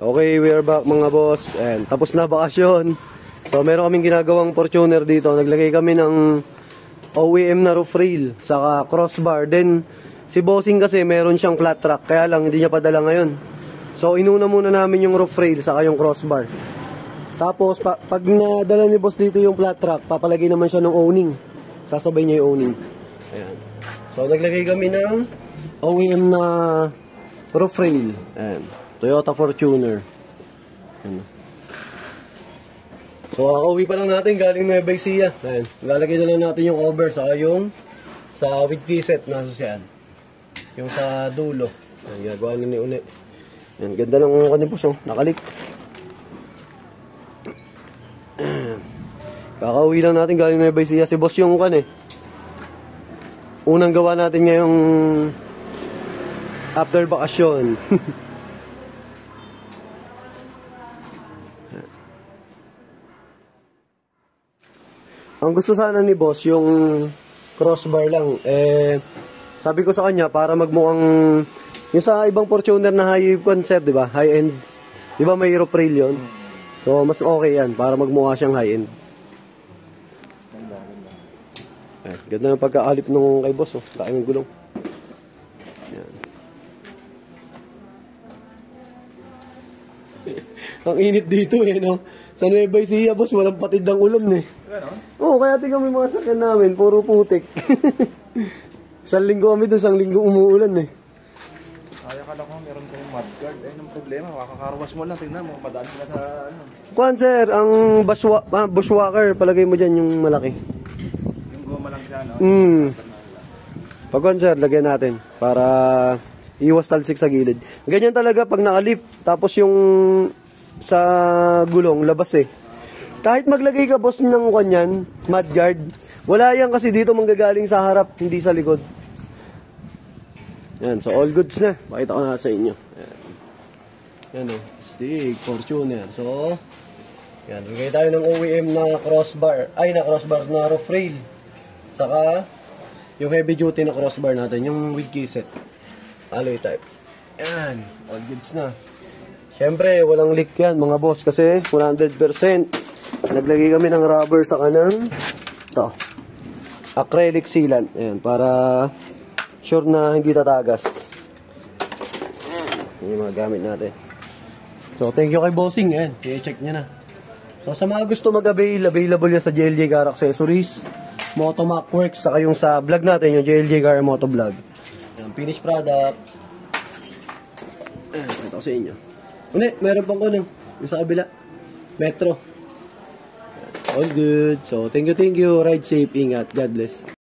Okay, we are back mga boss. And tapos na bakasyon. So meron kaming ginagawang Fortuner dito. Naglagay kami ng OEM na roof rail saka crossbar. Then si bossing kasi meron siyang flat track, kaya lang hindi niya padala ngayon. So inuna muna namin yung roof rail saka yung crossbar. Tapos pag nadala ni boss dito yung flat track, papalagay naman siya ng owning. Sasabay niya yung owning. Ayan. So naglagay kami ng OEM na roof rail. Ayan. Toyota Fortuner. Ayan. So uwi pa lang natin galing Nueva Ecija. Ayan. Lalagay na lang natin yung cover saka yung sa with keyset na susyan. Yung sa dulo. Ayan, gagawa na ni Une. Ayan, ganda ng kanibos, oh. Nakalik. Kakauwi lang natin galing Nueva Ecija. Si boss yung kan eh. Unang gawa natin ngayong after bakasyon. Ang gusto sana ni boss yung crossbar lang. Sabi ko sa kanya para magmukhang yung sa ibang Fortuner na high concept, di ba? High end. Di ba may roof rail yun? So mas okay yan para magmukha siyang high end. Ganda ng pagkaalip nung kay boss, oh. Laki ng gulong. Yan. Ang init dito eh, no? Sa Nueva Ecija, boss, walang patid ng ulan eh. Oo, kaya tingnan mo yung mga sakyan namin, puro putik. Isang linggo kami doon, isang linggo umuulan eh. Kaya ka lang kung meron kayong mudguard. Eh, yung problema, makakarwas mo lang, tingnan mo, padaan sila sa ano. Kuan sir, ang bushwhacker, palagay mo dyan yung malaki. Yung goma lang siya, no? Pag kuan sir, lagyan natin para iwas talsik sa gilid. Ganyan talaga pag nakalip, tapos yung sa gulong, labas eh. Kahit maglagay ka boss ng kanyan, mudguard, wala yan kasi dito manggagaling sa harap, hindi sa likod. Yan, so all goods na. Pakita ko na sa inyo. Yan, yan o, stick, Fortuner. So, yan, lagay tayo ng OEM na crossbar. Ay, na crossbar na roof rail. Saka, yung heavy duty na crossbar natin, yung with keyset. Alloy type. Yan, all goods na. Siyempre, walang leak yan mga boss kasi 100%. Naglagay kami ng rubber sa kanang ito, acrylic sealant. Ayan, para sure na hindi tatagas. Ayan yung mga gamit natin. So, thank you kay bossing. Ayan, i-check niya na. So, sa mga gusto mag-avail, available yan sa JLJ Car Accessories, Motomac Works, saka yung sa vlog natin, yung JLJ Car Moto Vlog. Ayan, finished product. Ayan, ito ko sa inyo. Meron pang ano, yung sa kabila. Metro. All good. So, thank you. Ride safe. Ingat. God bless.